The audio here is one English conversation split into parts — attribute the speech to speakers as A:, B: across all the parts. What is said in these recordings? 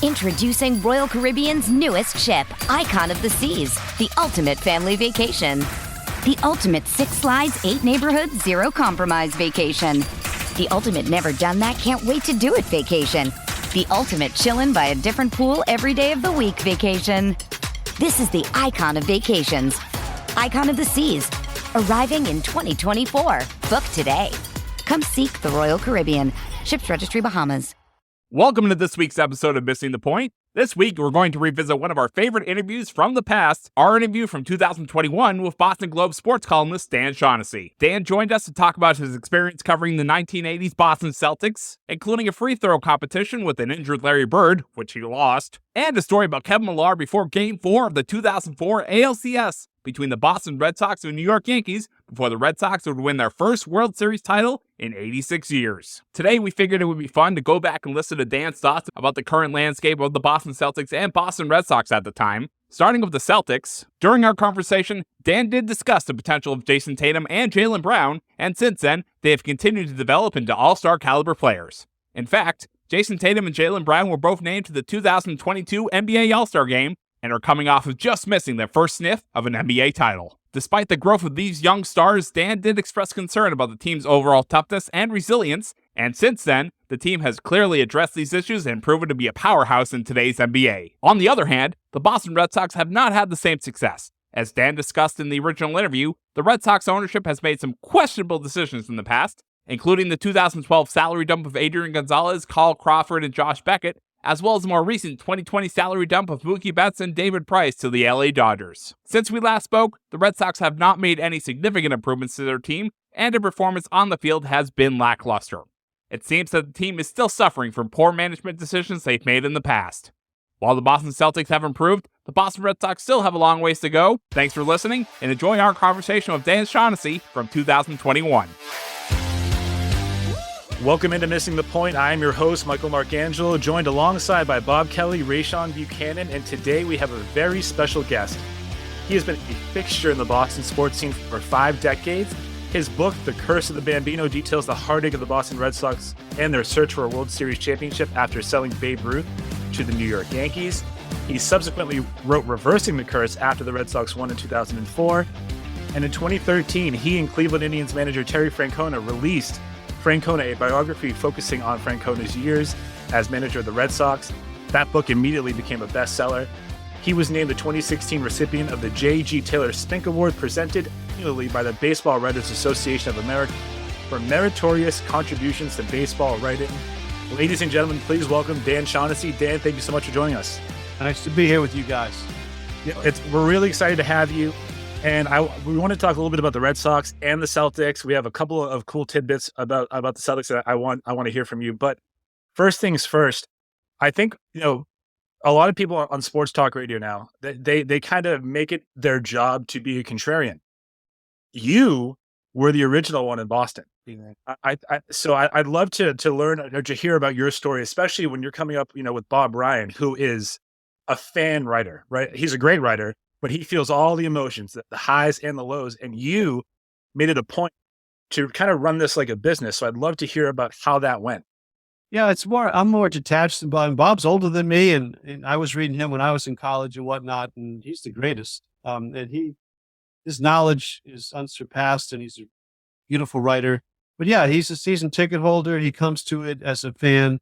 A: Introducing Royal Caribbean's newest ship, Icon of the Seas, the ultimate family vacation. The ultimate 6 slides, 8 neighborhoods, 0 compromise vacation. The ultimate never done that, can't wait to do it vacation. The ultimate chillin' by a different pool every day of the week vacation. This is the Icon of Vacations. Icon of the Seas, arriving in 2024. Book today. Come seek the Royal Caribbean. Ships Registry, Bahamas.
B: Welcome to this week's episode of Missing the Point. This week, we're going to revisit one of our favorite interviews from the past, our interview from 2021 with Boston Globe sports columnist Dan Shaughnessy. Dan joined us to talk about his experience covering the 1980s Boston Celtics, including a free throw competition with an injured Larry Bird, which he lost, and a story about Kevin Millar before Game 4 of the 2004 ALCS between the Boston Red Sox and New York Yankees before the Red Sox would win their first World Series title in 86 years. Today, we figured it would be fun to go back and listen to Dan's thoughts about the current landscape of the Boston Celtics and Boston Red Sox at the time. Starting with the Celtics, during our conversation, Dan did discuss the potential of Jayson Tatum and Jaylen Brown, and since then, they have continued to develop into all-star caliber players. In fact, Jayson Tatum and Jaylen Brown were both named to the 2022 NBA All-Star Game, and are coming off of just missing their first sniff of an NBA title. Despite the growth of these young stars, Dan did express concern about the team's overall toughness and resilience, and since then, the team has clearly addressed these issues and proven to be a powerhouse in today's NBA. On the other hand, the Boston Red Sox have not had the same success. As Dan discussed in the original interview, the Red Sox ownership has made some questionable decisions in the past, including the 2012 salary dump of Adrian Gonzalez, Carl Crawford, and Josh Beckett, as well as the more recent 2020 salary dump of Mookie Betts and David Price to the LA Dodgers. Since we last spoke, the Red Sox have not made any significant improvements to their team, and their performance on the field has been lackluster. It seems that the team is still suffering from poor management decisions they've made in the past. While the Boston Celtics have improved, the Boston Red Sox still have a long ways to go. Thanks for listening, and enjoy our conversation with Dan Shaughnessy from 2021.
C: Welcome into Missing the Point. I'm your host, Michael Marcangelo, joined alongside by Bob Kelly, Rayshon Buchanan, and today we have a very special guest. He has been a fixture in the Boston sports scene for 5 decades. His book, The Curse of the Bambino, details the heartache of the Boston Red Sox and their search for a World Series championship after selling Babe Ruth to the New York Yankees. He subsequently wrote Reversing the Curse after the Red Sox won in 2004. And in 2013, he and Cleveland Indians manager Terry Francona released Francona, a biography focusing on Francona's years as manager of the Red Sox. That book immediately became a bestseller. He was named the 2016 recipient of the J.G. Taylor Spink Award, presented annually by the Baseball Writers Association of America for meritorious contributions to baseball writing. Ladies and gentlemen, please welcome Dan Shaughnessy. Dan, thank you so much for joining us.
D: Nice to be here with you guys.
C: We're really excited to have you. And we want to talk a little bit about the Red Sox and the Celtics. We have a couple of cool tidbits about the Celtics that I want to hear from you. But first things first, I think, a lot of people on sports talk radio now, they kind of make it their job to be a contrarian. You were the original one in Boston. So I'd love to learn or to hear about your story, especially when you're coming up, with Bob Ryan, who is a fan writer, right? He's a great writer, but he feels all the emotions, the highs and the lows. And you made it a point to kind of run this like a business. So I'd love to hear about how that went.
D: Yeah, I'm more detached than Bob. Bob's older than me, and I was reading him when I was in college and whatnot, and he's the greatest. And his knowledge is unsurpassed, and he's a beautiful writer. But yeah, he's a season ticket holder. He comes to it as a fan,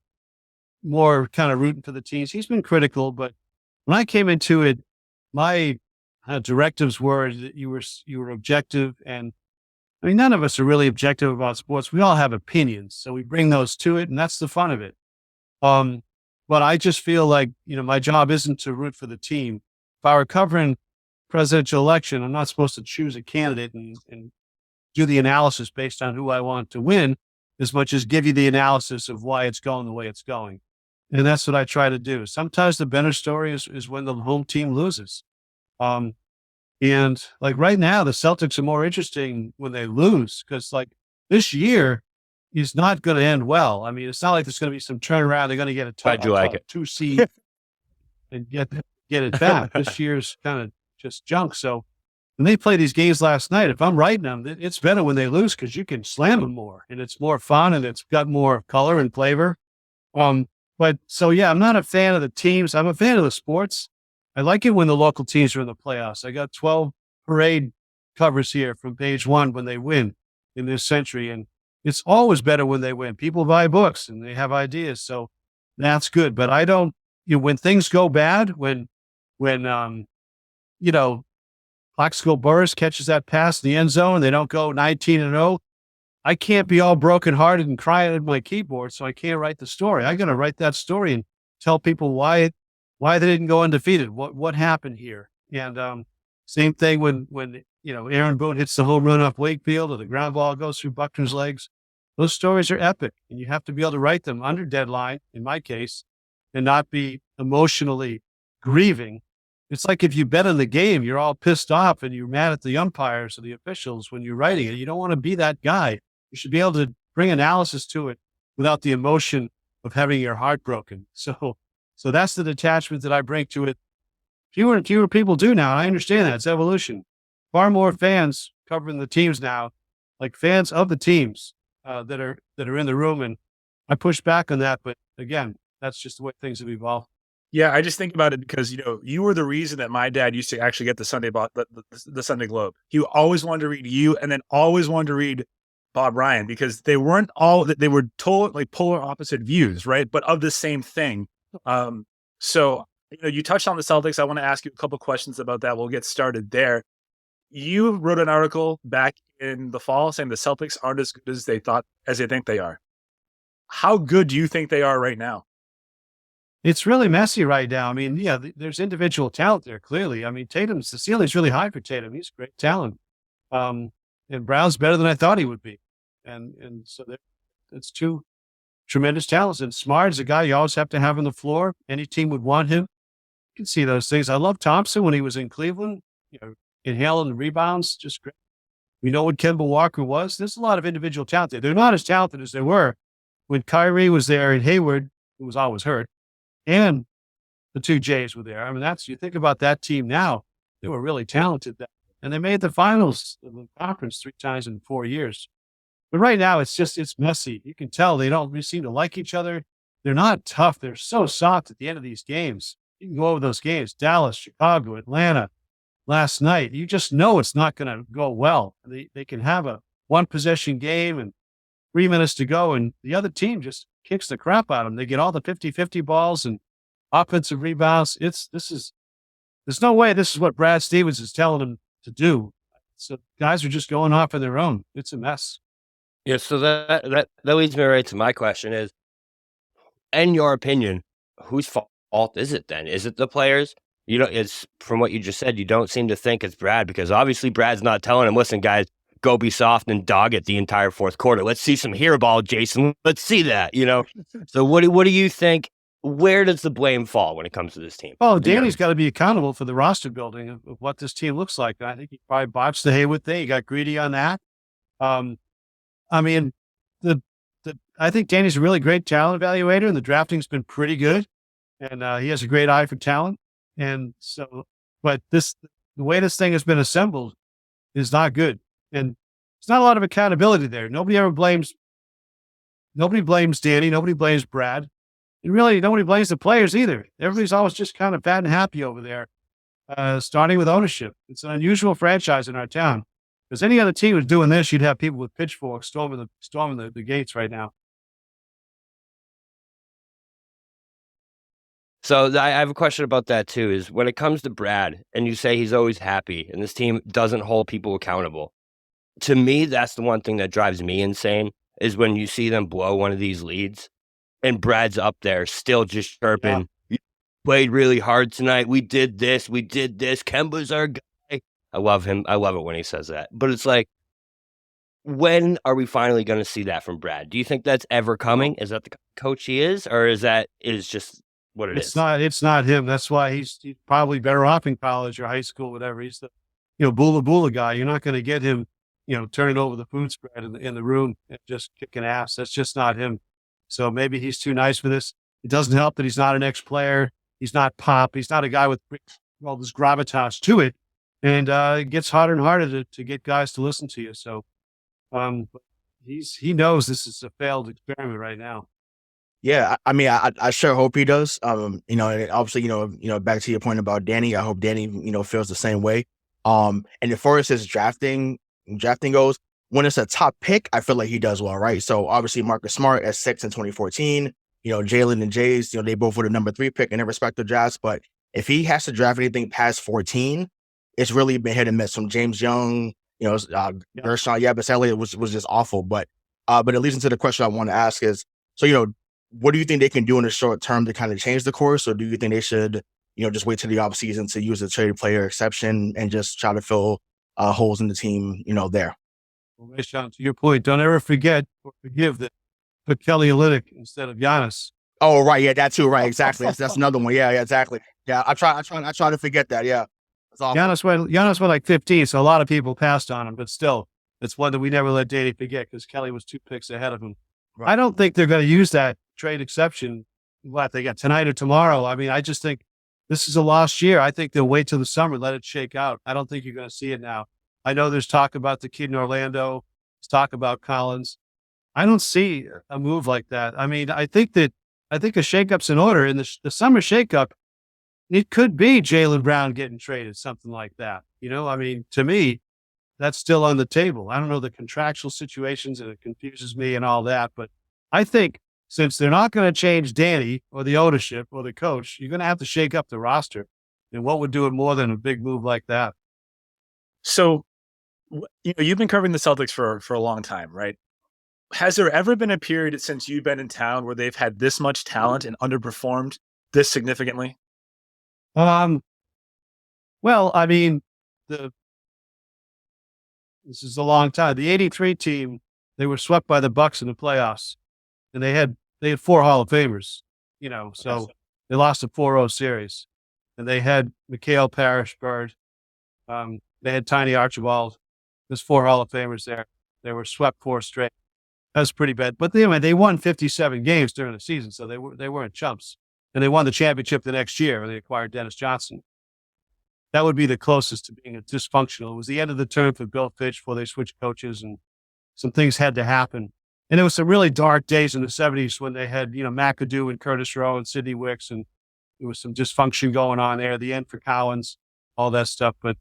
D: more kind of rooting for the teams. He's been critical, but when I came into it, my directives were that you were objective, and I mean, none of us are really objective about sports. We all have opinions, so we bring those to it, and that's the fun of it. But I just feel like, my job isn't to root for the team. If I were covering presidential election, I'm not supposed to choose a candidate and do the analysis based on who I want to win, as much as give you the analysis of why it's going the way it's going. And that's what I try to do. Sometimes the better story is when the home team loses. And like right now, the Celtics are more interesting when they lose, because like this year is not going to end well. I mean, it's not like there's going to be some turnaround. They're going to get a 2 seed and get it back. This year's kind of just junk. So when they play these games last night, if I'm writing them, it's better when they lose because you can slam them more and it's more fun and it's got more color and flavor. But so, yeah, I'm not a fan of the teams. I'm a fan of the sports. I like it when the local teams are in the playoffs. I got 12 parade covers here from page 1 when they win in this century. And it's always better when they win. People buy books and they have ideas. So that's good. But I don't, when things go bad, when Plaxico Burress catches that pass in the end zone, they don't go 19-0. I can't be all brokenhearted and crying at my keyboard, so I can't write the story. I got to write that story and tell people why they didn't go undefeated. What happened here? And same thing when Aaron Boone hits the home run off Wakefield or the ground ball goes through Buckner's legs. Those stories are epic, and you have to be able to write them under deadline, in my case, and not be emotionally grieving. It's like if you bet on the game, you're all pissed off and you're mad at the umpires or the officials when you're writing it. You don't want to be that guy. You should be able to bring analysis to it without the emotion of having your heart broken. So that's the detachment that I bring to it. Fewer and fewer people do now. I understand that. It's evolution. Far more fans covering the teams now, like fans of the teams that are in the room. And I push back on that. But again, that's just the way things have evolved.
C: Yeah, I just think about it because, you were the reason that my dad used to actually get the Sunday Globe. He always wanted to read you and then always wanted to read Bob Ryan because they were totally polar opposite views, right? But of the same thing. So, you touched on the Celtics. I want to ask you a couple questions about that. We'll get started there. You wrote an article back in the fall saying the Celtics aren't as good as they think they are. How good do you think they are right now?
D: It's really messy right now. I mean, yeah, there's individual talent there, clearly. I mean, the ceiling's really high for Tatum. He's great talent. And Brown's better than I thought he would be. And so it's two tremendous talents. And Smart is a guy you always have to have on the floor. Any team would want him. You can see those things. I love Thompson when he was in Cleveland, inhaling the rebounds, just great. We know what Kemba Walker was. There's a lot of individual talent there. They're not as talented as they were when Kyrie was there and Hayward, who was always hurt, and the two Jays were there. I mean, you think about that team now, they were really talented then. And they made the finals of the conference 3 times in 4 years. But right now, it's messy. You can tell they don't seem to like each other. They're not tough. They're so soft at the end of these games. You can go over those games, Dallas, Chicago, Atlanta, last night. You just know it's not going to go well. They can have a 1-possession game and 3 minutes to go, and the other team just kicks the crap out of them. They get all the 50-50 balls and offensive rebounds. There's no way this is what Brad Stevens is telling them to do. So guys are just going off on their own. It's a mess.
E: Yeah. So that leads me right to my question is, in your opinion, whose fault is it then? Is it the players? It's from what you just said, you don't seem to think it's Brad because obviously Brad's not telling him, listen, guys, go be soft and dog it the entire fourth quarter. Let's see some hero ball, Jayson. Let's see that, So what do you think? Where does the blame fall when it comes to this team?
D: Oh, Danny's got to be accountable for the roster building of what this team looks like. I think he probably botched the Hayward thing. He got greedy on that. I mean, I think Danny's a really great talent evaluator, and the drafting's been pretty good, and he has a great eye for talent. And so, but the way this thing has been assembled is not good, and there's not a lot of accountability there. Nobody blames Danny. Nobody blames Brad. And really, nobody blames the players either. Everybody's always just kind of fat and happy over there, starting with ownership. It's an unusual franchise in our town. Because any other team was doing this, you'd have people with pitchforks storming the gates right now.
E: So I have a question about that too, is when it comes to Brad and you say he's always happy and this team doesn't hold people accountable. To me, that's the one thing that drives me insane is when you see them blow one of these leads and Brad's up there still just chirping. Yeah. Played really hard tonight. We did this. Kemba's our guy. I love him. I love it when he says that. But it's like, when are we finally going to see that from Brad? Do you think that's ever coming? Is that the coach he is, or is just what it is?
D: It's not him. That's why he's probably better off in college or high school, whatever. He's the bula guy. You're not going to get him, turning over the food spread in the room and just kicking ass. That's just not him. So maybe he's too nice for this. It doesn't help that he's not an ex-player. He's not Pop. He's not a guy with all this gravitas to it. And it gets harder and harder to get guys to listen to you. So he knows this is a failed experiment right now.
F: Yeah, I mean, I sure hope he does. And obviously, back to your point about Danny, I hope Danny, feels the same way. And as far as his drafting goes, when it's a top pick, I feel like he does well, right? So obviously Marcus Smart at 6 in 2014, Jaylen and Jays, they both were the number 3 pick in their respective drafts. But if he has to draft anything past 14, it's really been hit and miss from James Young, Gershon Yabusele was just awful. But it leads into the question I want to ask is, so, what do you think they can do in the short term to kind of change the course? Or do you think they should, just wait till the offseason to use the trade player exception and just try to fill holes in the team, there?
D: Well, Sean, to your point, don't ever forget or forgive that put Kelly Olynyk instead of Giannis.
F: Oh, right. Yeah, that too. Right. Exactly. That's another one. Yeah, exactly. Yeah. I try to forget that. Yeah.
D: Giannis went like 15, so a lot of people passed on him, but still, it's one that we never let Danny forget because Kelly was 2 picks ahead of him. Right. I don't think they're going to use that trade exception. What they got tonight or tomorrow? I mean, I just think this is a lost year. I think they'll wait till the summer, let it shake out. I don't think you're going to see it now. I know there's talk about the kid in Orlando. There's talk about Collins. I don't see a move like that. I mean, I think a shakeup's in order. In the summer shakeup, it could be Jaylen Brown getting traded, something like that. I mean, to me, that's still on the table. I don't know the contractual situations, and it confuses me and all that. But I think since they're not going to change Danny or the ownership or the coach, you're going to have to shake up the roster. And what would do it more than a big move like that?
C: So, you've been covering the Celtics for a long time, right? Has there ever been a period since you've been in town where they've had this much talent and underperformed this significantly?
D: Well, I mean, this is a long time. The 83 team, they were swept by the Bucks in the playoffs, and they had 4 Hall of Famers, so they lost a 4-0 series, and they had Mikhail Parrish Bird. They had Tiny Archibald. There's 4 Hall of Famers there. They were swept 4 straight. That was pretty bad. But they won 57 games during the season, so they weren't chumps. And they won the championship the next year when they acquired Dennis Johnson. That would be the closest to being a dysfunctional. It was the end of the term for Bill Fitch before they switched coaches, and some things had to happen. And there was some really dark days in the 70s when they had, McAdoo and Curtis Rowe and Sidney Wicks, and there was some dysfunction going on there. The end for Collins, all that stuff. But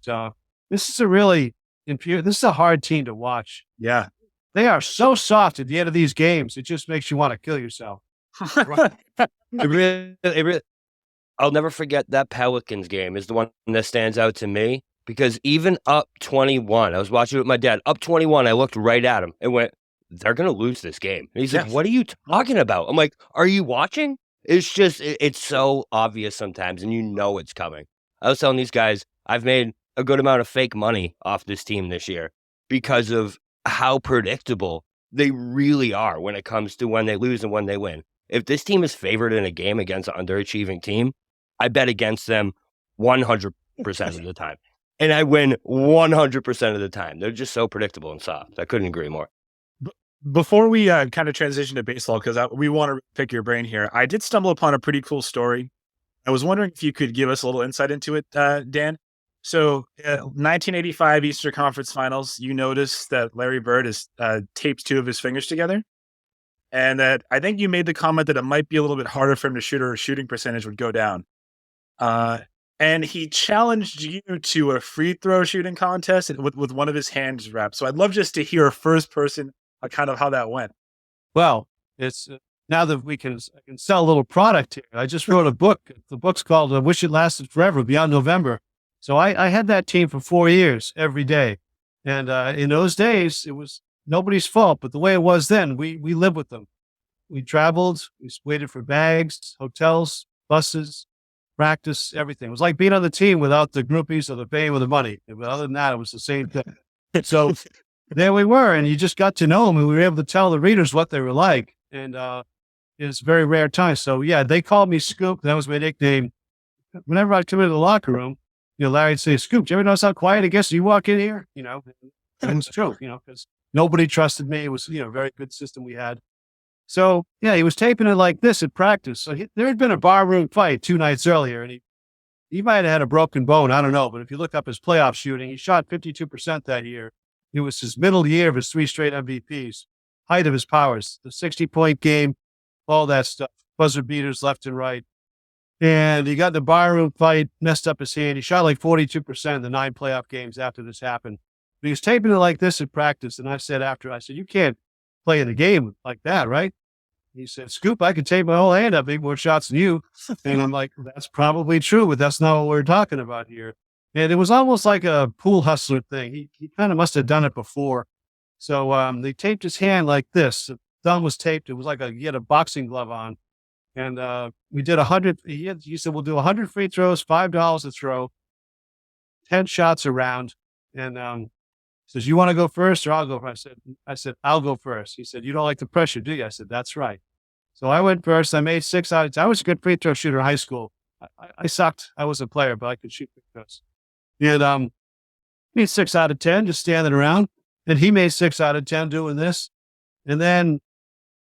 D: this is this is a hard team to watch.
C: Yeah.
D: They are so soft at the end of these games. It just makes you want to kill yourself.
E: It really, I'll never forget that Pelicans game is the one that stands out to me because even up 21, I was watching with my dad, up 21, I looked right at him and went, they're going to lose this game. And he's like, what are you talking about? I'm like, are you watching? It's just, it's so obvious sometimes and it's coming. I was telling these guys, I've made a good amount of fake money off this team this year because of how predictable they really are when it comes to when they lose and when they win. If this team is favored in a game against an underachieving team, I bet against them 100% of the time. And I win 100% of the time. They're just so predictable and soft. I couldn't agree more.
C: Before we kind of transition to baseball, because we want to pick your brain here, I did stumble upon a pretty cool story. I was wondering if you could give us a little insight into it, Dan. So 1985 Eastern Conference Finals, you noticed that Larry Bird has taped 2 of his fingers together. And that I think you made the comment that it might be a little bit harder for him to shoot or his shooting percentage would go down. And he challenged you to a free throw shooting contest with one of his hands wrapped. So I'd love just to hear first person kind of how that went.
D: Well, it's now that I can sell a little product here. I just wrote a book. The book's called Wish It Lasted Forever, Beyond November. So I had that team for 4 years every day. And in those days, it was nobody's fault. But the way it was then, we lived with them. We traveled, we waited for bags, hotels, buses, practice, everything. It was like being on the team without the groupies or the paying with the money. But other than that, it was the same thing. So there we were, and you just got to know them, and we were able to tell the readers what they were like. And it's a very rare time. So yeah, they called me Scoop. That was my nickname. Whenever I'd come into the locker room, Larry'd say, Scoop, do you ever notice how quiet it gets when you walk in here? It was true, because nobody trusted me. It was, a very good system we had. So yeah, he was taping it like this at practice. So there had been a barroom fight 2 nights earlier, and he might have had a broken bone. I don't know. But if you look up his playoff shooting, he shot 52% that year. It was his middle year of his 3 straight MVPs, height of his powers, the 60-point game, all that stuff, buzzer beaters left and right. And he got in the barroom fight, messed up his hand. He shot like 42% in the 9 playoff games after this happened. But he was taping it like this in practice. And I said, you can't play in the game like that, right? He said, Scoop, I could tape my whole hand up, make more shots than you. And I'm like, that's probably true, but that's not what we're talking about here. And it was almost like a pool hustler thing. He kind of must have done it before. So they taped his hand like this. The thumb was taped. It was like he had a boxing glove on. And we did 100. He said, we'll do 100 free throws, $5 a throw, 10 shots around. And he says, you want to go first or I'll go first? I said, I'll go first. He said, you don't like the pressure, do you? I said, that's right. So I went first. I made 6 out of 10. I was a good free throw shooter in high school. I sucked. I was a player, but I could shoot free throws. And made 6 out of 10 just standing around. And he made 6 out of 10 doing this. And then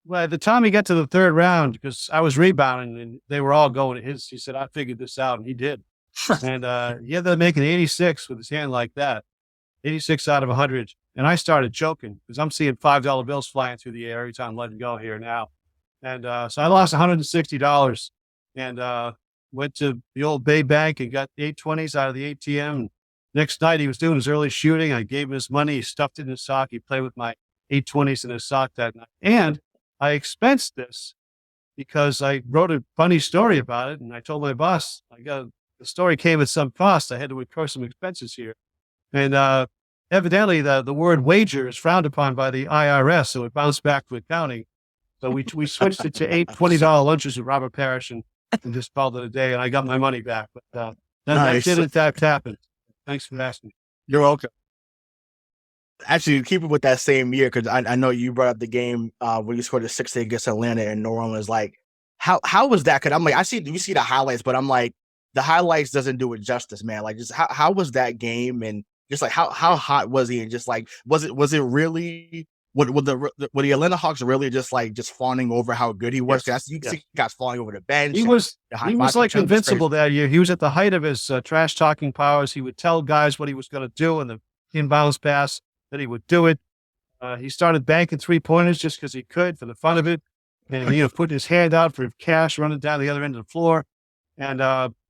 D: by the time he got to the 3rd round, because I was rebounding and they were all going to his, he said, I figured this out. And he did. And he ended up making 86 with his hand like that, 86 out of 100. And I started choking because I'm seeing $5 bills flying through the air every time I'm letting go here now. And so I lost $160 and went to the old Bay Bank and got 820s out of the ATM. Next night he was doing his early shooting. I gave him his money. He stuffed it in his sock. He played with my 820s in his sock that night. And I expensed this because I wrote a funny story about it. And I told my boss, the story came at some cost. I had to incur some expenses here. And evidently the word wager is frowned upon by the IRS. So it bounced back to accounting. So we switched it to 8 $20 lunches with Robert Parrish and just called it a day. And I got my money back. But that did in fact happen. Thanks for asking.
F: You're welcome. Actually, keep it with that same year, because I know you brought up the game where you scored a 6 against Atlanta and New Orleans. Like, how was that? Because I'm like, you see the highlights, but I'm like, the highlights doesn't do it justice, man. Like, just how was that game, and just like how hot was he, and just like was it really? Were the Atlanta Hawks really just fawning over how good he was?
D: Yes.
F: You see guys falling over the bench.
D: He was like invincible that year. He was at the height of his trash talking powers. He would tell guys what he was going to do in the inbounds pass, that he would do it. He started banking 3-pointers just because he could for the fun of it. And, put his hand out for cash, running down the other end of the floor. And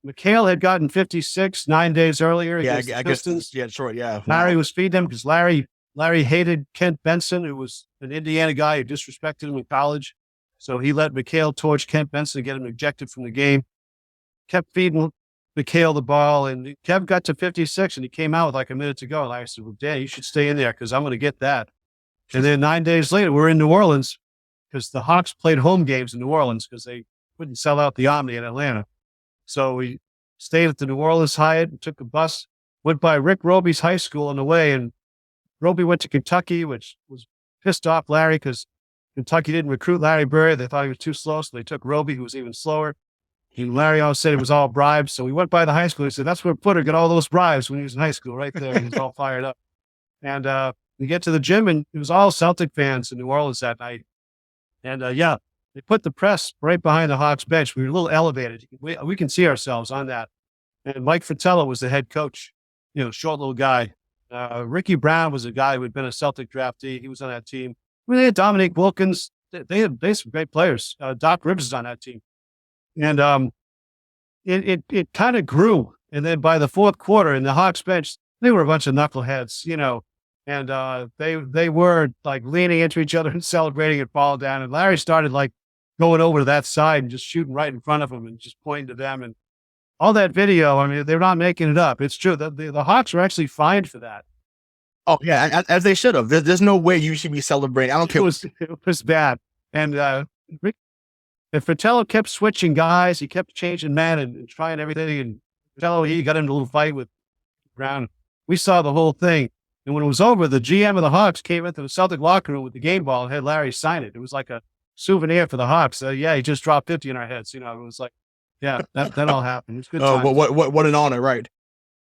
D: McHale had gotten 56 9 days earlier against the Pistons. Larry was feeding him because Larry hated Kent Benson, who was an Indiana guy who disrespected him in college. So he let McHale torch Kent Benson to get him ejected from the game. Kept feeding McHale the ball, and Kev got to 56, and he came out with like a minute to go. And I said, well, Dan, you should stay in there because I'm going to get that. And then 9 days later, we're in New Orleans because the Hawks played home games in New Orleans because they wouldn't sell out the Omni in Atlanta. So we stayed at the New Orleans Hyatt and took a bus, went by Rick Roby's high school on the way, and Roby went to Kentucky, which was pissed off Larry because Kentucky didn't recruit Larry Bird. They thought he was too slow, so they took Roby, who was even slower. And Larry always said it was all bribes. So we went by the high school. He said, that's where Putter got all those bribes when he was in high school, right there. He was all fired up. And we get to the gym, and it was all Celtic fans in New Orleans that night. And they put the press right behind the Hawks bench. We were a little elevated. We can see ourselves on that. And Mike Fratello was the head coach, short little guy. Ricky Brown was a guy who had been a Celtic draftee. He was on that team. I mean, they had Dominique Wilkins. They had some great players. Doc Rivers is on that team. And it kind of grew. And then by the 4th quarter in the Hawks bench, they were a bunch of knuckleheads, and they were like leaning into each other and celebrating and falling down. And Larry started like going over to that side and just shooting right in front of them and just pointing to them. And all that video, I mean, they're not making it up. It's true. The Hawks were actually fined for that.
F: Oh, yeah, as they should have. There's no way you should be celebrating. I don't care.
D: It was bad. And Fratello kept switching guys. He kept changing men and trying everything. And Fratello, he got into a little fight with Brown. We saw the whole thing. And when it was over, the GM of the Hawks came into the Celtic locker room with the game ball and had Larry sign it. It was like a souvenir for the Hawks. He just dropped 50 in our heads. It was like, yeah, that all happened. It was good times.
F: Oh, what an honor, right?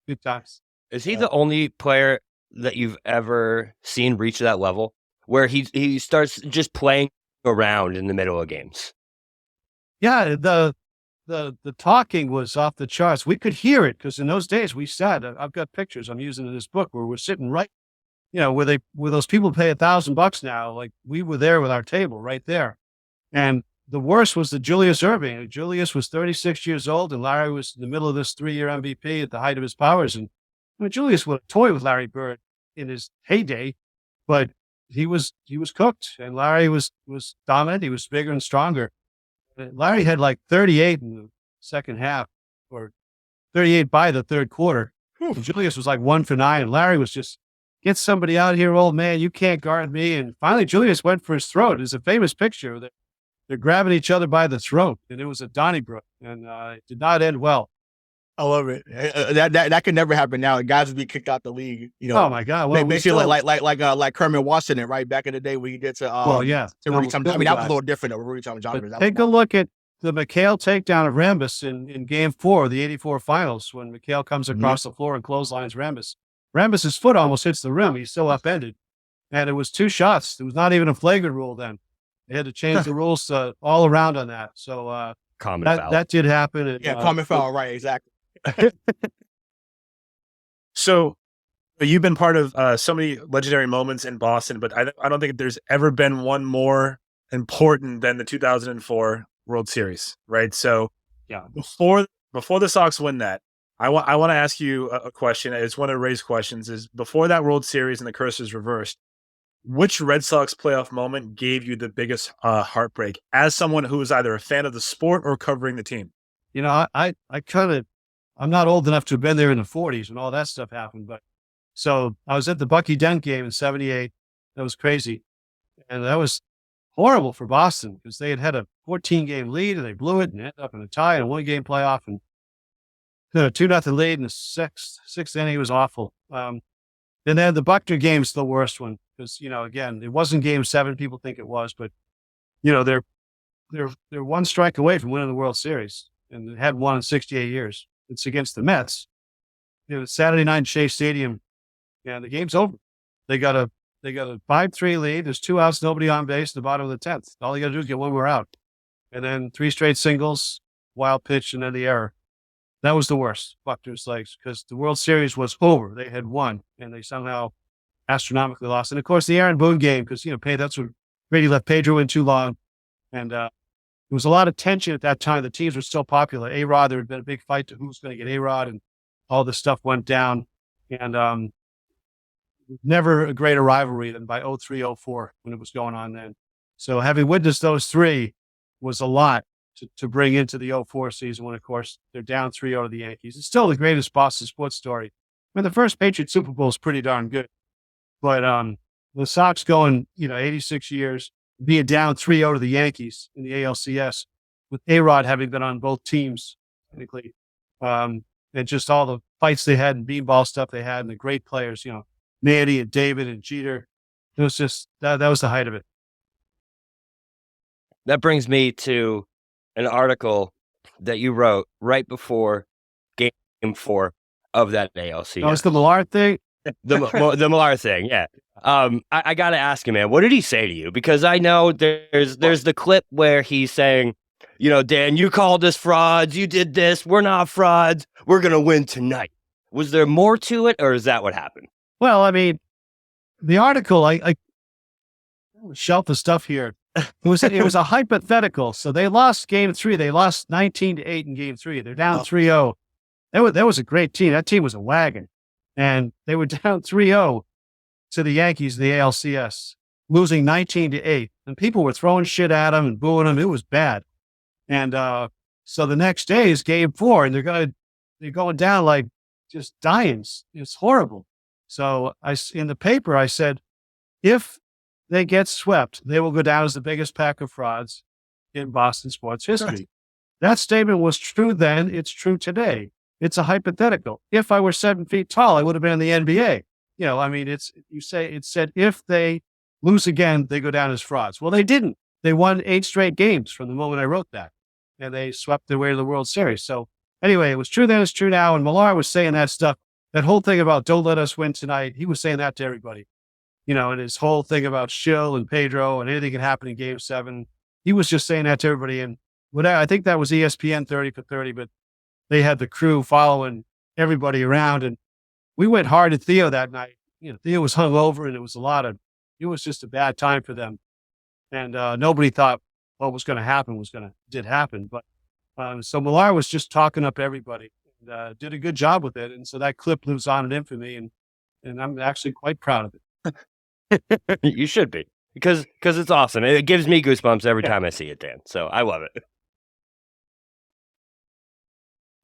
D: Good times.
E: Is he the only player that you've ever seen reach that level where he starts just playing around in the middle of games?
D: Yeah, the the talking was off the charts. We could hear it because in those days we sat. I've got pictures I'm using in this book where we're sitting right, where those people pay $1,000 now. Like we were there with our table right there, and the worst was the Julius Erving. Julius was 36 years old, and Larry was in the middle of this 3-year MVP at the height of his powers. And Julius would toy with Larry Bird in his heyday, but he was cooked, and Larry was dominant. He was bigger and stronger. Larry had like 38 in the second half, or 38 by the third quarter. And Julius was like 1 for 9, and Larry was just, get somebody out here, old man. You can't guard me. And finally, Julius went for his throat. There's a famous picture that they're grabbing each other by the throat, and it was at Donnybrook, and it did not end well.
F: I love it. That could never happen now. Guys would be kicked out the league.
D: Oh my God!
F: Well, basically like Kermit Washington, right back in the day when you get to To Rudy Tom. I mean, that was a little different though. Rudy Tom Johnson.
D: Take a look at the McHale takedown of Rambis in Game 4 of the '84 Finals when McHale comes across the floor and clotheslines Rambis. Rambis's foot almost hits the rim. He's still upended, and it was 2 shots. There was not even a flagrant rule then. They had to change the rules all around on that. So
E: common foul.
D: That did happen. And,
F: common foul, right? Exactly.
C: So you've been part of so many legendary moments in Boston, but I don't think there's ever been one more important than the 2004 World Series, right? So
D: yeah,
C: before the Sox win that, I want to ask you a question. It's one of Ray's questions. Is before that World Series and the curse is reversed, which Red Sox playoff moment gave you the biggest heartbreak as someone who was either a fan of the sport or covering the team?
D: I'm not old enough to have been there in the 40s when all that stuff happened, but so I was at the Bucky Dent game in '78. That was crazy. And that was horrible for Boston because they had a 14-game lead and they blew it and ended up in a tie in a 1-game playoff and 2-0 lead in the sixth inning. It was awful. Then they had the Buckner game's the worst one because, again, it wasn't Game 7. People think it was, but, they're 1 strike away from winning the World Series, and they had won in 68 years. It's against the Mets. Saturday night in Shea Stadium, and the game's over. They got a 5-3 lead. There's 2 outs, nobody on base at the bottom of the 10th. All you got to do is get 1 more out. And then 3 straight singles, wild pitch, and then the error. That was the worst, Buckner's legs, because the World Series was over. They had won, and they somehow astronomically lost. And, of course, the Aaron Boone game, because, that's when Brady left Pedro in too long. And there was a lot of tension at that time. The teams were still popular. A-Rod, there had been a big fight to who's going to get A-Rod, and all this stuff went down. And never a greater rivalry than by 03-04 when it was going on then. So having witnessed those 3 was a lot to bring into the 04 season when, of course, they're down 3-0 to the Yankees. It's still the greatest Boston sports story. I mean, the first Patriot Super Bowl is pretty darn good. But the Sox going, 86 years, being down 3-0 to the Yankees in the ALCS, with A-Rod having been on both teams, technically, and just all the fights they had and beanball stuff they had and the great players, Manny and David and Jeter. It was just, that was the height of it.
E: That brings me to an article that you wrote right before Game 4 of that ALCS.
D: Oh, it's the Millar thing?
E: The Millar thing, yeah. I got to ask you, man, what did he say to you? Because I know there's the clip where he's saying, Dan, you called us frauds. You did this. We're not frauds. We're going to win tonight. Was there more to it, or is that what happened?
D: Well, I mean, the article, I shelf the stuff here. It was a hypothetical. So they lost Game 3. They lost 19-8 in Game 3. They're down 3-0. That was a great team. That team was a wagon. And they were down 3-0 to the Yankees in the ALCS, losing 19-8. And people were throwing shit at them and booing them. It was bad. And so the next day is Game 4, and they're going down like just dying. It's horrible. So in the paper, I said, if they get swept, they will go down as the biggest pack of frauds in Boston sports history. That statement was true then. It's true today. It's a hypothetical. If I were 7 feet tall, I would have been in the NBA. It said if they lose again, they go down as frauds. Well, they didn't. They won 8 straight games from the moment I wrote that, and they swept their way to the World Series. So anyway, it was true then, it's true now. And Millar was saying that stuff, that whole thing about don't let us win tonight. He was saying that to everybody, and his whole thing about Schill and Pedro and anything can happen in Game 7. He was just saying that to everybody. And whatever. I think that was ESPN 30 for 30, but they had the crew following everybody around, and we went hard at Theo that night. Theo was hungover, and it was just a bad time for them. And nobody thought what was going to happen did happen. But so Millar was just talking up everybody and did a good job with it. And so that clip lives on in infamy, and I'm actually quite proud of it.
E: You should be, because it's awesome. It gives me goosebumps every time I see it, Dan. So I love it.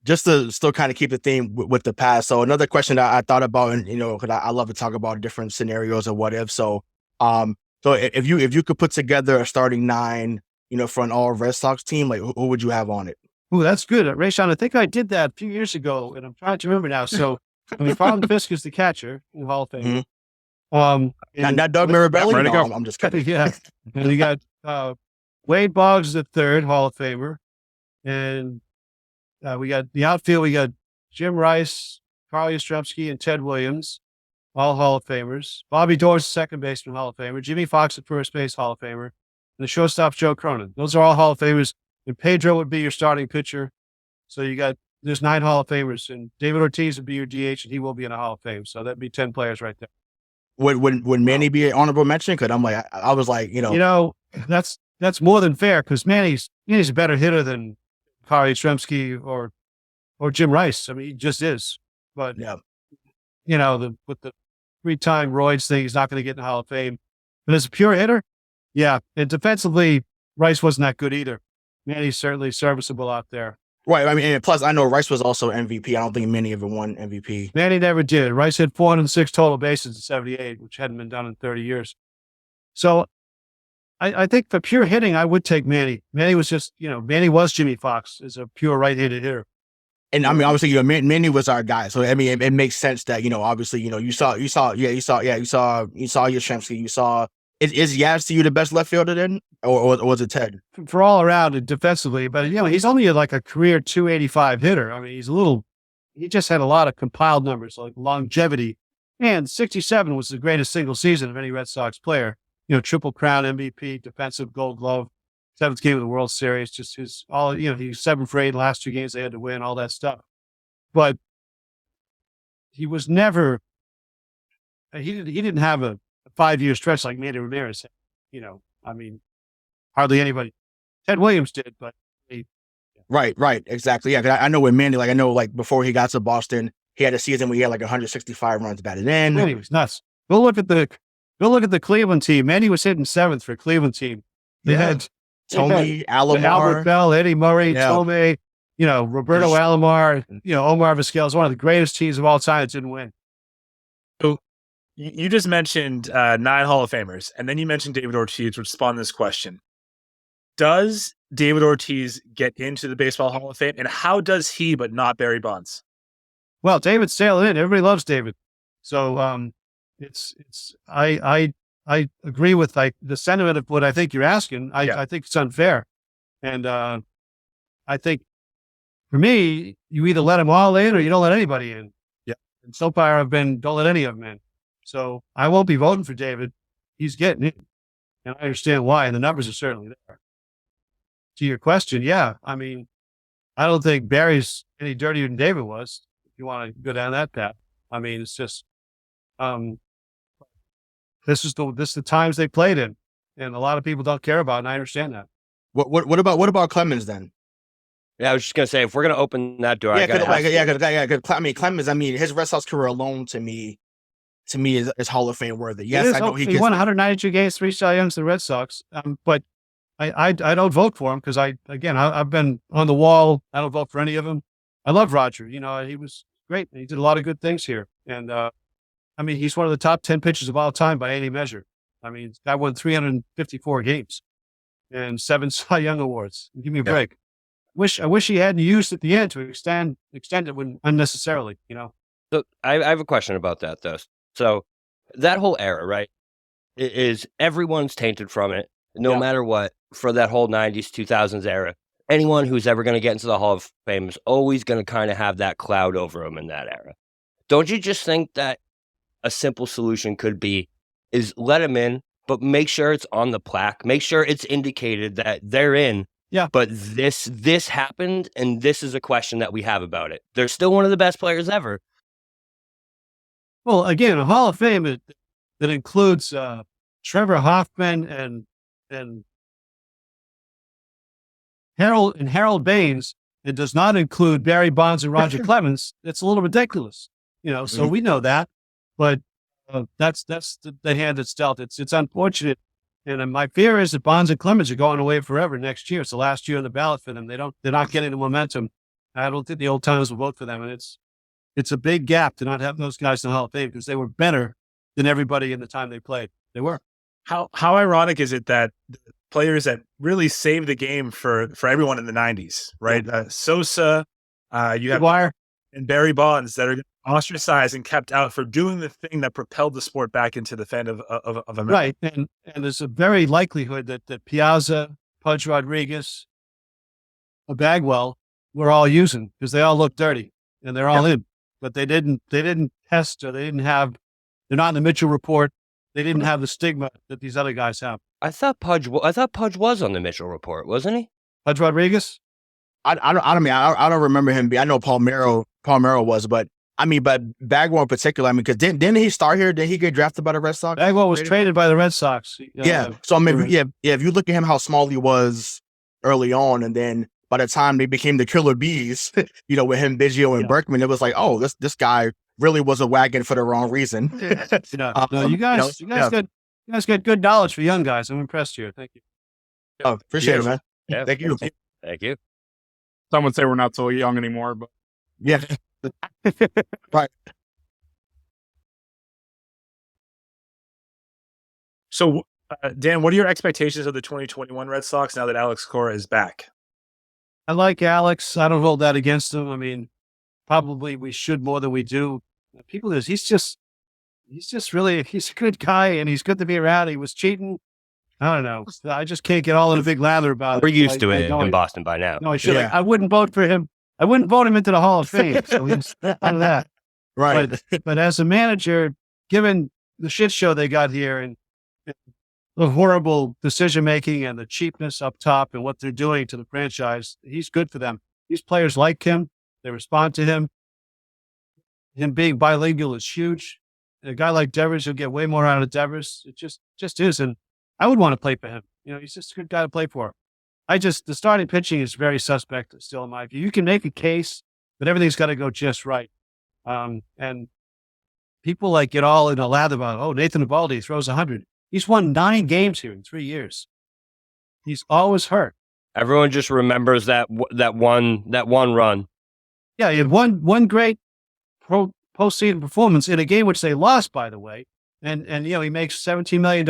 F: Just to still kind of keep the theme with the past. So another question that I thought about, and because I love to talk about different scenarios and what if. So if you could put together a starting 9, for an all Red Sox team, like who would you have on it?
D: Ooh, that's good. Rayshawn, I think I did that a few years ago, and I'm trying to remember now. So Farland Fisk is the catcher in the Hall of Fame.
F: And not Doug Mirabelli? No, I'm just kidding.
D: Yeah. And you got Wade Boggs the third Hall of Famer. And we got the outfield. We got Jim Rice, Carl Yastrzemski, and Ted Williams, all Hall of Famers. Bobby Doerr's second baseman, Hall of Famer. Jimmy Fox at first base, Hall of Famer. And the shortstop, Joe Cronin. Those are all Hall of Famers. And Pedro would be your starting pitcher. So there's 9 Hall of Famers, and David Ortiz would be your DH, and he will be in a Hall of Fame. So that'd be 10 players right there.
F: Would Manny be an honorable mention? Because I'm like, I was like,
D: that's more than fair, because Manny's a better hitter than Carl Yastrzemski or Jim Rice. I mean, he just is. But
F: yeah,
D: with the 3-time Royds thing, he's not going to get in the Hall of Fame. But as a pure hitter, yeah. And defensively, Rice wasn't that good either. Manny's certainly serviceable out there.
F: Right. I mean, and plus I know Rice was also MVP. I don't think Manny ever won MVP.
D: Manny never did. Rice had 406 total bases in 78, which hadn't been done in 30 years. So I think for pure hitting, I would take Manny. Manny was Manny was Jimmy Fox as a pure right-handed hitter.
F: And I mean, obviously, Manny was our guy. So I mean, it makes sense that obviously, you saw Yastrzemski, you saw. Is Yaz to you the best left fielder then, or was it Ted?
D: For all around and defensively, but he's only like a career 285 hitter. I mean, he just had a lot of compiled numbers like longevity, and 67 was the greatest single season of any Red Sox player. Triple Crown MVP, defensive Gold Glove, 7th game of the World Series. Just he was 7 for 8 in the last 2 games they had to win, all that stuff. But he was never. He didn't have a 5-year stretch like Manny Ramirez had. I mean, hardly anybody. Ted Williams did, but
F: Right, exactly. Yeah, 'cause I know with Manny, before he got to Boston, he had a season where he had 165 runs batted in.
D: Manny was nuts. Go look at the Cleveland team. Manny was hitting 7th for Cleveland team. They had
F: Tommy, Alomar,
D: Albert Bell, Eddie Murray, Tomei, Roberto Alomar, Omar Vizquel is one of the greatest teams of all time that didn't win.
C: So you just mentioned 9 Hall of Famers, and then you mentioned David Ortiz, which spawned this question. Does David Ortiz get into the Baseball Hall of Fame, and how does he but not Barry Bonds?
D: Well, David's sailing in. Everybody loves David. So I agree with the sentiment of what I think you're asking. I think it's unfair. And I think for me, you either let them all in or you don't let anybody in.
F: Yeah.
D: And so far I've been, don't let any of them in. So I won't be voting for David. He's getting in. And I understand why. And the numbers are certainly there. To your question, yeah. I mean, I don't think Barry's any dirtier than David was, if you want to go down that path. I mean, it's just, this is the times they played in, and a lot of people don't care about it, and I understand that.
F: What about Clemens then?
E: Yeah, I was just gonna say, if we're gonna open that door,
F: Clemens. I mean, his Red Sox career alone to me is Hall of Fame worthy. Yes, I know
D: he won 192 games, 3 Cy Youngs to the Red Sox, but I don't vote for him because I've been on the wall. I don't vote for any of them. I love Roger. He was great. He did a lot of good things here, and I mean, he's one of the top 10 pitchers of all time by any measure. I mean, the guy won 354 games and 7 Cy Young awards. Give me a break. I wish he hadn't used at the end to extend it when unnecessarily.
E: So I have a question about that though. So that whole era, right, is everyone's tainted from it. No matter what, for that whole 90s, 2000s era, anyone who's ever going to get into the Hall of Fame is always going to kind of have that cloud over them in that era. Don't you just think that a simple solution could be is let them in, but make sure it's on the plaque. Make sure it's indicated that they're in
D: Yeah.
E: But this happened, and this is a question that we have about it. They're still one of the best players ever.
D: Well, again, a Hall of Fame that includes Trevor Hoffman and Harold Baines. It does not include Barry Bonds and Roger Clemens. It's a little ridiculous, so we know that, but that's the hand that's dealt. It's unfortunate. And my fear is that Bonds and Clemens are going away forever next year. It's the last year on the ballot for them. They're not getting the momentum. I don't think the old timers will vote for them. And it's a big gap to not have those guys in the Hall of Fame because they were better than everybody in the time they played. They were.
C: How ironic is it that the players that really saved the game for everyone in the 90s, right? Sosa, you have
D: Wire
C: and Barry Bonds that are ostracized and kept out for doing the thing that propelled the sport back into the fan of America.
D: Right. And there's a very likelihood that Piazza, Pudge Rodriguez, Bagwell were all using because they all look dirty and they're all in, but they didn't test or they're not in the Mitchell report. They didn't have the stigma that these other guys have.
E: I thought Pudge was on the Mitchell report, wasn't he?
D: Pudge Rodriguez?
F: I don't remember him. I know Palmeiro was, but Bagwell in particular. Because didn't he start here? Did he get drafted by the Red Sox?
D: Bagwell was traded by the Red Sox.
F: Yeah. So if you look at him, how small he was early on, and then by the time they became the Killer Bees, with him, Biggio, and Berkman, it was like, oh, this guy really was a wagon for the wrong reason.
D: No, you guys got good knowledge for young guys. I'm impressed here. Thank you.
F: Oh, appreciate it, man.
E: Yeah,
F: Thank you.
E: Thank you.
B: Some would say we're not so young anymore, but
F: Yeah. Right.
C: So, Dan, what are your expectations of the 2021 Red Sox now that Alex Cora is back?
D: I like Alex. I don't hold that against him. Probably we should more than we do. He's a good guy and he's good to be around. He was cheating. I don't know. I just can't get all in a big lather about it.
E: We're used to it in Boston by now.
D: No, I should. I wouldn't vote for him. I wouldn't vote him into the Hall of Fame. So he's on that.
F: Right.
D: But as a manager, given the shit show they got here and the horrible decision-making and the cheapness up top and what they're doing to the franchise, he's good for them. These players like him. They respond to him. Him being bilingual is huge. And a guy like Devers, you'll get way more out of Devers. It just is. And I would want to play for him. He's just a good guy to play for. The starting pitching is very suspect still in my view. You can make a case, but everything's got to go just right. And people get all in a lather about, Nathan Eovaldi throws 100. He's won 9 games here in 3 years. He's always hurt.
E: Everyone just remembers that one run.
D: Yeah, he had one great postseason performance in a game which they lost, by the way. And he makes $17 million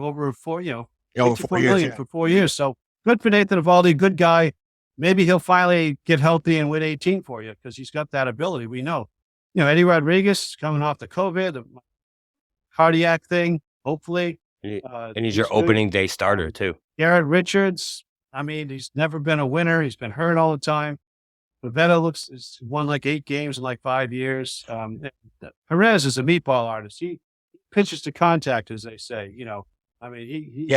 D: over 4 years. For 4 years. So good for Nathan Eovaldi, good guy. Maybe he'll finally get healthy and win 18 for you because he's got that ability. We know. Eddie Rodriguez coming off the COVID, the cardiac thing, hopefully.
E: And he's your opening day starter, too.
D: Garrett Richards, he's never been a winner. He's been hurt all the time. Pavetta has won 8 games in 5 years. Perez is a meatball artist. He pitches to contact, as they say,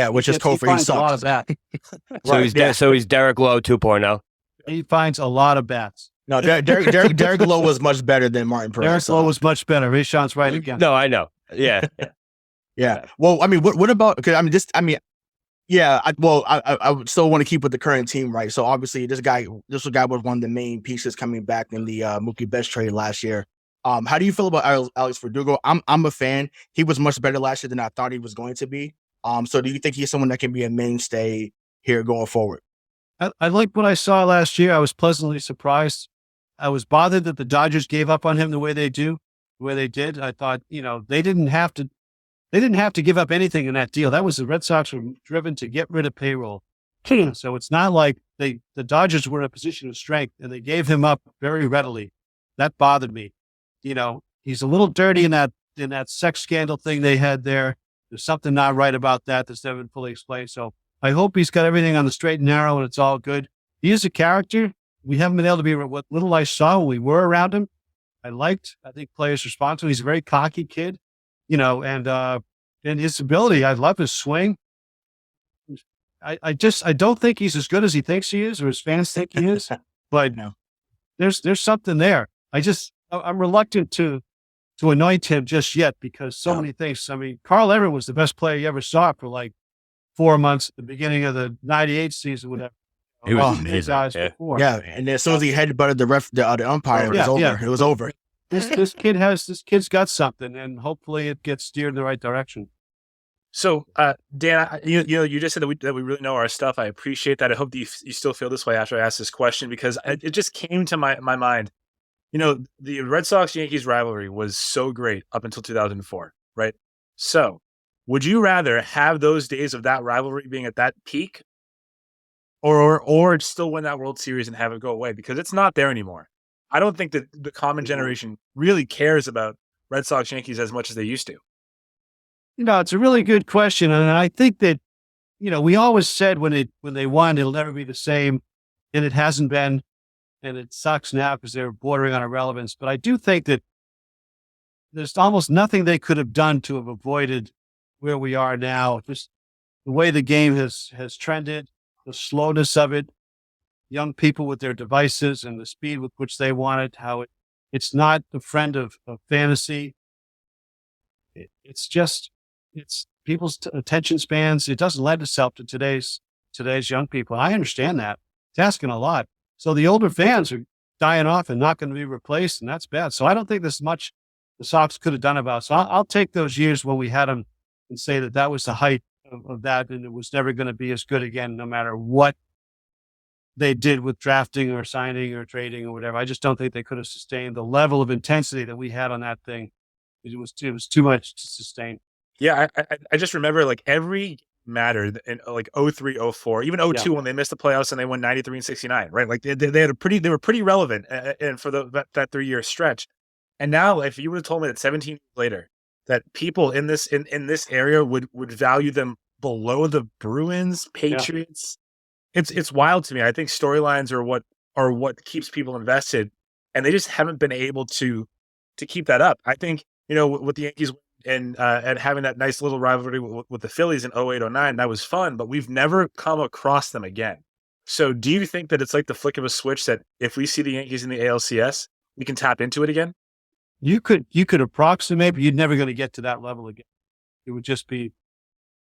F: which is cool for him.
D: A lot of bats.
E: So he's Derek Lowe 2.0.
D: He finds a lot of bats.
F: No, Derek Lowe was much better than Martin Perez.
D: Derek Lowe was much better. Rishon's right again.
E: No, I know. Yeah.
F: Yeah. Well, what about? Because I would still want to keep with the current team, right? So obviously, this guy was one of the main pieces coming back in the Mookie Betts trade last year. How do you feel about Alex Verdugo? I'm a fan. He was much better last year than I thought he was going to be. So do you think he's someone that can be a mainstay here going forward?
D: I like what I saw last year. I was pleasantly surprised. I was bothered that the Dodgers gave up on him the way they did. I thought, they didn't have to give up anything in that deal. That was the Red Sox were driven to get rid of payroll. So it's not like the Dodgers were in a position of strength and they gave him up very readily. That bothered me. He's a little dirty in that sex scandal thing they had there. There's something not right about that that's never been fully explained. So I hope he's got everything on the straight and narrow and it's all good. He is a character. We haven't been able to be what little I saw when we were around him. I think players respond to him. He's a very cocky kid, and his ability. I love his swing. I don't think he's as good as he thinks he is, or his fans think he is. But
F: No.
D: there's something there. I'm reluctant to anoint him just yet because so many things. I mean, Carl Everett was the best player you ever saw for like 4 months at the beginning of the '98 season, whatever.
E: He was
D: His
E: amazing.
D: eyes
E: Yeah.
D: before.
F: Yeah, and as soon as he headbutted the umpire, it was over.
D: Yeah.
F: It was over.
D: This kid's got something, and hopefully it gets steered in the right direction.
C: So, Dan, you just said that we really know our stuff. I appreciate that. I hope that you still feel this way after I asked this question, because it just came to my mind. The Red Sox-Yankees rivalry was so great up until 2004, right? So, would you rather have those days of that rivalry being at that peak, or still win that World Series and have it go away? Because it's not there anymore. I don't think that the common generation really cares about Red Sox-Yankees as much as they used to.
D: It's a really good question, and I think that we always said when they won, it'll never be the same, and it hasn't been. And it sucks now because they're bordering on irrelevance. But I do think that there's almost nothing they could have done to have avoided where we are now. Just the way the game has trended, the slowness of it, young people with their devices and the speed with which they want it, how it's not the friend of fantasy. It's people's attention spans. It doesn't lend itself to today's young people. I understand that. It's asking a lot. So the older fans are dying off and not going to be replaced, and that's bad. So I don't think there's much the Sox could have done about it. So I'll take those years when we had them and say that was the height of that, and it was never going to be as good again, no matter what they did with drafting or signing or trading or whatever. I just don't think they could have sustained the level of intensity that we had on that thing. It was too much to sustain.
C: Yeah, I just remember like every mattered in like 03, 04, even 02 when they missed the playoffs and they won 93 and 69, right? Like they were pretty relevant and for that 3-year stretch. And now if you would have told me that 17 years later that people in this area would value them below the Bruins, Patriots, it's wild to me. I think storylines are what keeps people invested, and they just haven't been able to keep that up. I think, with the Yankees and having that nice little rivalry with the Phillies in 08, 09, that was fun, but we've never come across them again. So do you think that it's like the flick of a switch that if we see the Yankees in the ALCS, we can tap into it again?
D: You could approximate, but you're never going to get to that level again. It would just be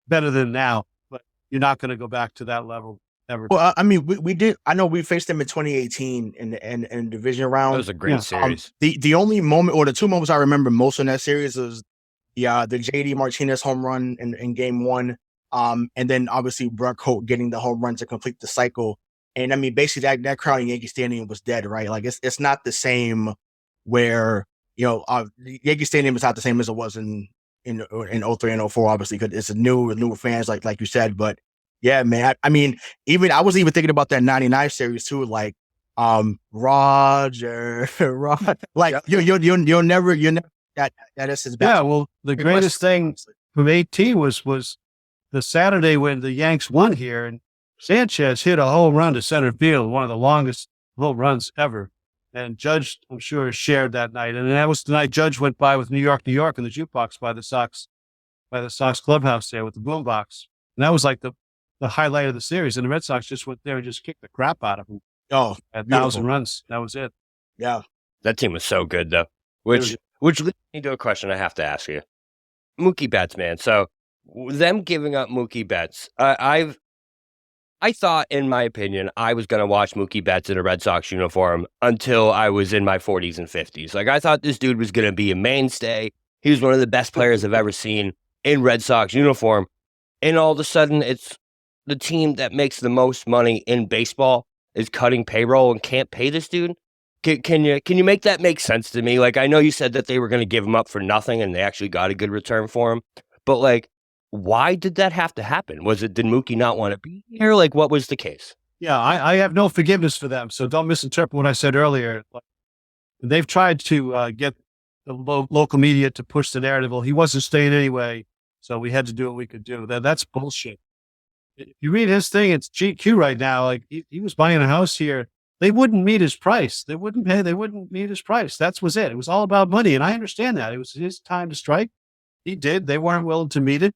D: better than now, but you're not going to go back to that level ever.
F: Well, I mean, we did. I know we faced them in 2018 in the division round.
E: That was a great series.
F: The only moment, or the two moments I remember most in that series was the JD Martinez home run in game 1, and then obviously Brett Holt getting the home run to complete the cycle. And I mean, basically that crowd in Yankee Stadium was dead, right? Like it's not the same where Yankee Stadium is not the same as it was in 03 and 04, obviously, because it's new fans, like you said. But yeah, man, I mean, I was even thinking about that 99 series too, like Roger, like you'll never that is his best.
D: Yeah, well, the greatest thing from 18 was the Saturday when the Yanks won here, and Sanchez hit a home run to center field, one of the longest home runs ever. And Judge, I'm sure, shared that night. And that was the night Judge went by with New York, in the jukebox by the Sox clubhouse there with the boombox. And that was like the highlight of the series. And the Red Sox just went there and just kicked the crap out of them.
F: Oh,
D: at 1,000 runs. That was it.
F: Yeah.
E: That team was so good, though. Which leads me to a question I have to ask you. Mookie Betts, man. So them giving up Mookie Betts, I thought, in my opinion, I was going to watch Mookie Betts in a Red Sox uniform until I was in my 40s and 50s. Like, I thought this dude was going to be a mainstay. He was one of the best players I've ever seen in Red Sox uniform. And all of a sudden, it's the team that makes the most money in baseball is cutting payroll and can't pay this dude. Can you make that make sense to me? Like, I know you said that they were going to give him up for nothing and they actually got a good return for him. But, like, why did that have to happen? Did Mookie not want to be here? Like, what was the case?
D: Yeah, I have no forgiveness for them. So don't misinterpret what I said earlier. They've tried to get the local media to push the narrative. Well, he wasn't staying anyway, so we had to do what we could do. That's bullshit. If you read his thing, it's GQ right now. Like he was buying a house here. They wouldn't meet his price. They wouldn't pay. They wouldn't meet his price. That was it. It was all about money. And I understand that. It was his time to strike. He did. They weren't willing to meet it.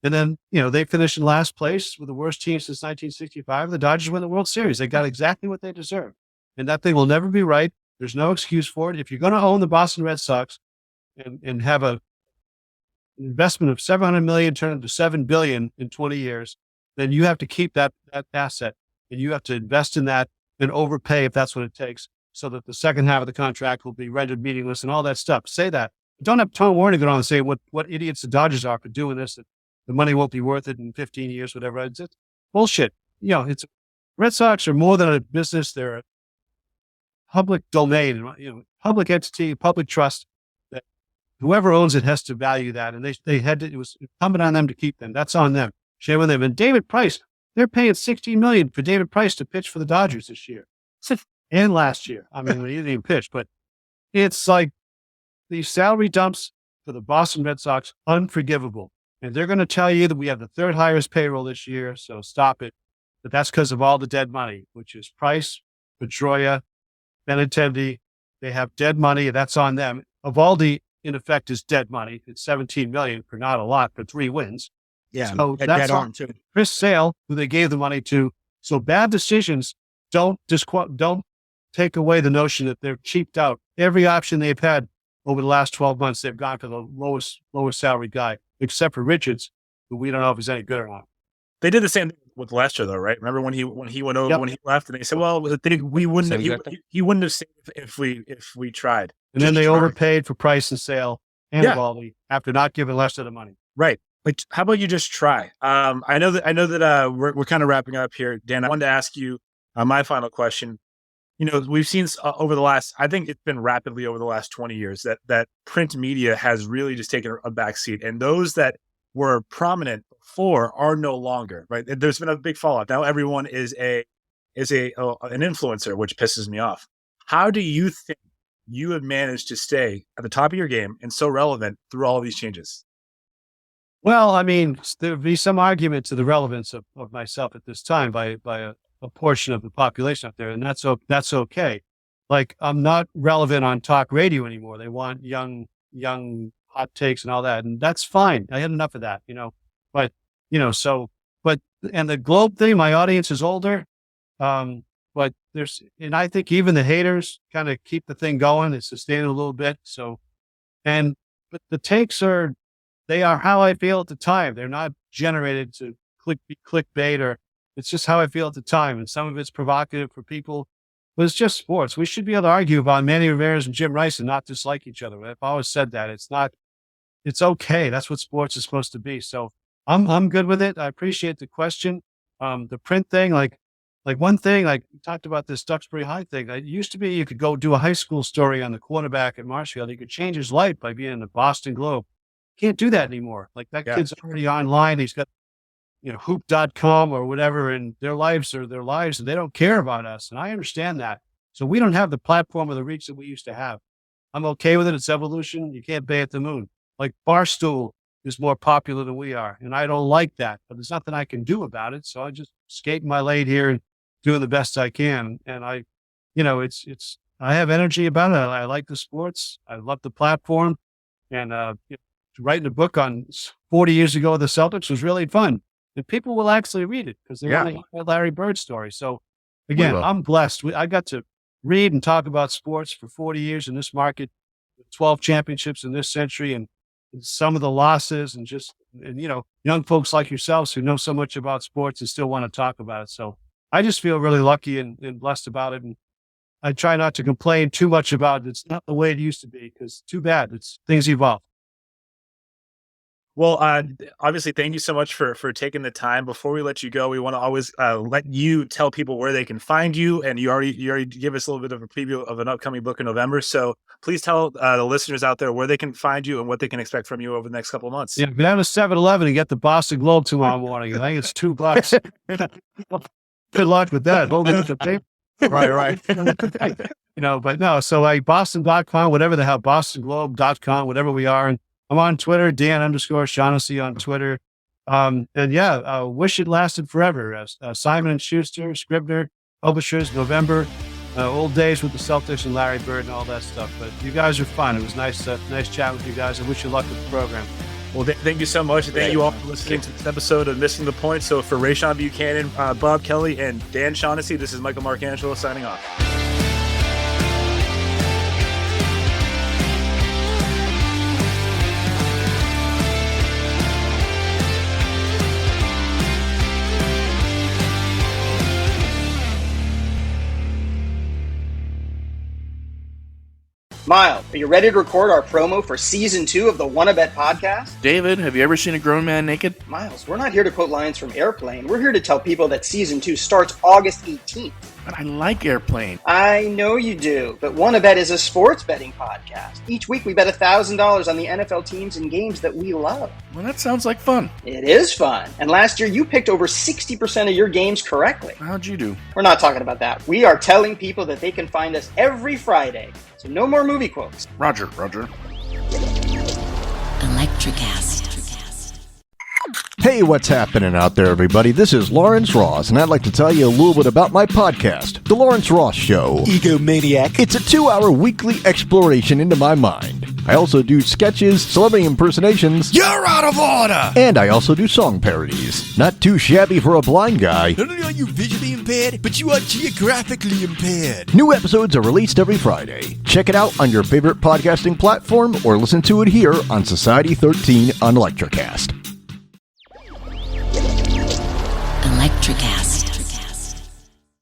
D: And then, they finished in last place with the worst team since 1965. The Dodgers win the World Series. They got exactly what they deserve. And that thing will never be right. There's no excuse for it. If you're going to own the Boston Red Sox and have an investment of $700 million turned into $7 billion in 20 years, then you have to keep that asset, and you have to invest in that and overpay if that's what it takes, so that the second half of the contract will be rendered meaningless and all that stuff. Say that. Don't have Tom Warner go on and say what idiots the Dodgers are for doing this. That the money won't be worth it in 15 years, whatever. It's bullshit. It's Red Sox are more than a business. They're a public domain, public entity, public trust. That whoever owns it has to value that, and they had to. It was incumbent on them to keep them. That's on them. Shame on them. And David Price, they're paying $16 million for David Price to pitch for the Dodgers this year and last year. I mean, he didn't even pitch, but it's like these salary dumps for the Boston Red Sox, unforgivable. And they're going to tell you that we have the third highest payroll this year, so stop it. But that's because of all the dead money, which is Price, Pedroia, Benintendi. They have dead money, and that's on them. Evaldi, in effect, is dead money. It's $17 million for not a lot, for 3 wins.
F: Yeah,
D: so that's on too. Chris Sale, who they gave the money to. So bad decisions don't take away the notion that they're cheaped out. Every option they've had over the last 12 months, they've gone for the lowest salary guy, except for Richards, who we don't know if he's any good or not.
C: They did the same thing with Lester, though, right? Remember when he went over, when he left, and they said, "Well, we wouldn't. He wouldn't have stayed if we tried."
D: And then they overpaid for Price and Sale and Evaldi after not giving Lester the money.
C: Right. But how about you just try? I know that we're kind of wrapping up here, Dan. I wanted to ask you my final question. We've seen over the last, I think it's been rapidly over the last 20 years that print media has really just taken a back seat, and those that were prominent before are no longer, right? There's been a big fallout. Now everyone is an influencer, which pisses me off. How do you think you have managed to stay at the top of your game and so relevant through all of these changes?
D: Well, I mean, there would be some argument to the relevance of myself at this time by a portion of the population out there, and that's okay. Like, I'm not relevant on talk radio anymore. They want young hot takes and all that, and that's fine. I had enough of that, But and the Globe thing, my audience is older, but and I think even the haters kind of keep the thing going. It's sustaining a little bit. So, but the takes they are how I feel at the time. They're not generated to clickbait, or it's just how I feel at the time. And some of it's provocative for people, but it's just sports. We should be able to argue about Manny Ramirez and Jim Rice and not dislike each other. I've always said that. It's okay. That's what sports is supposed to be. So I'm good with it. I appreciate the question. The print thing, like one thing, like we talked about this Duxbury High thing. It used to be you could go do a high school story on the quarterback at Marshfield. You could change his life by being in the Boston Globe. Can't do that anymore. Like that kid's already online. He's got, hoop.com or whatever, and their lives are their lives, and they don't care about us. And I understand that. So we don't have the platform or the reach that we used to have. I'm okay with it. It's evolution. You can't bay at the moon. Like Barstool is more popular than we are, and I don't like that, but there's nothing I can do about it. So I just skate my lane here and doing the best I can. And I have energy about it. I like the sports. I love the platform, and writing a book on 40 years ago the Celtics was really fun, and people will actually read it because they want to hear Larry Bird's story. So again, I'm blessed. I got to read and talk about sports for 40 years in this market, 12 championships in this century, and some of the losses, and young folks like yourselves who know so much about sports and still want to talk about it. So I just feel really lucky and blessed about it. And I try not to complain too much about it. It's not the way it used to be, because too bad. Things evolve.
C: Well, obviously, thank you so much for taking the time. Before we let you go, we want to always let you tell people where they can find you. And you already give us a little bit of a preview of an upcoming book in November. So please tell the listeners out there where they can find you and what they can expect from you over the next couple of months.
D: Yeah, go down to 7-Eleven and get the Boston Globe tomorrow morning. I think it's $2. Good luck with that. Hold it to paper.
F: Right.
D: But no. So like Boston.com, whatever the hell, BostonGlobe.com, whatever we are. And I'm on Twitter, Dan_Shaughnessy on Twitter. Wish it lasted forever. Simon & Schuster, Scribner, Publishers, November, old days with the Celtics and Larry Bird and all that stuff. But you guys are fun. It was nice chatting with you guys. I wish you luck with the program.
C: Well, thank you so much. And thank you all for listening to this episode of Missing the Point. So for Rayshawn Buchanan, Bob Kelly, and Dan Shaughnessy, this is Michael Marcangelo signing off.
G: Miles, are you ready to record our promo for Season 2 of the Wanna Bet podcast?
H: David, have you ever seen a grown man naked?
G: Miles, we're not here to quote lines from Airplane. We're here to tell people that Season 2 starts August 18th.
H: But I like Airplane.
G: I know you do, but Wanna Bet is a sports betting podcast. Each week we bet $1,000 on the NFL teams and games that we love.
H: Well, that sounds like fun.
G: It is fun. And last year you picked over 60% of your games correctly.
H: How'd you do?
G: We're not talking about that. We are telling people that they can find us every Friday. So no more movie quotes.
H: Roger.
A: Electricast.
I: Hey, what's happening out there, everybody? This is Lawrence Ross, and I'd like to tell you a little bit about my podcast, The Lawrence Ross Show.
J: Egomaniac.
I: It's a 2-hour weekly exploration into my mind. I also do sketches, celebrity impersonations.
J: You're out of order!
I: And I also do song parodies. Not too shabby for a blind guy.
J: Not only are you visually impaired, but you are geographically impaired.
I: New episodes are released every Friday. Check it out on your favorite podcasting platform or listen to it here on Society 13 on Electricast.
A: Electricast.